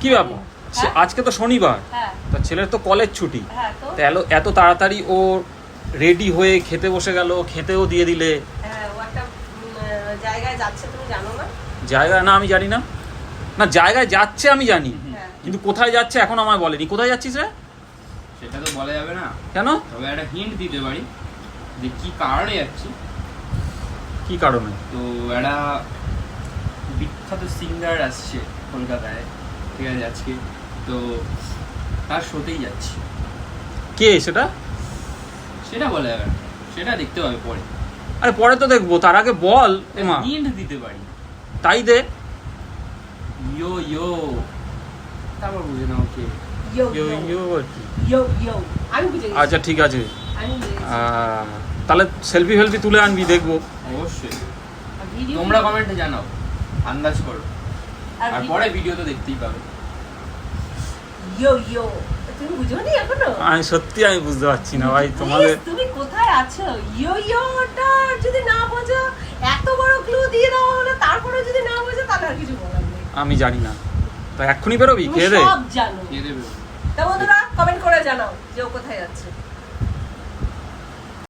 কি ব্যাপার? আজকে তো শনিবার, তা ছেলের তো কলেজ ছুটি, এত তাড়াতাড়ি ও রেডি হয়ে খেতে বসে গেল, খেতেও দিয়ে দিলে। জায়গায় যাচ্ছে তুমি জানো না? জায়গায় না, আমি জানি না। না, জায়গায় যাচ্ছে আমি জানি, কিন্তু কোথায় যাচ্ছে এখন আমায় বলেনি। কোথায় যাচ্ছিস রে? সেটা তো বলা যাবে না। কেন? তবে একটা হিন্ট দিতে পারি যে কি কারণে যাচ্ছি। কি কারণে? তো একটা বিখ্যাত সিঙ্গার আসছে কলকাতায়, ঠিক আছে আজকে, তো তার শোতেই যাচ্ছি। কে সেটা? সেটা বলা যাবে না, সেটা দেখতে হবে পরে। আরে পরে তো দেখবো, তার আগে বল। এমা হিন্ট দিতে পারি, তাই দে। ইয়ো ইয়ো, তারপর বুঝে নাও কে। ইয়ো ইয়ো ইয়ো ইয়ো আর কি? ইয়ো ইয়ো আমি বুঝে গেছি। আচ্ছা ঠিক আছে, আমি বুঝে গেছি। তাহলে সেলফি ফেলফি তুলে আনবি, দেখবো। অবশ্যই, আর ভিডিও তোমরা কমেন্টে জানাও, আন্দাজ করো, আর পরে ভিডিও তো দেখতেই পাবে। ইয়ো ইয়ো তুমি বুঝোনি এখনো? আমি বুঝতে পারছি না ভাই তোমাদের। তুমি কোথায় আছো? ইয়ো ইয়োটা যদি না বোঝো, এত বড় ক্লু দিয়ে দেওয়া হলো, তারপরে যদি না বোঝো তাহলে আর কিছু বলার নেই। আমি জানি না, তা এক্ষুনি বেরোবি? তুমি খেয়ে দে। সব জানো। দিয়ে দেবে। তা বন্ধুরা কমেন্ট করে জানাও যে ও কোথায় যাচ্ছে।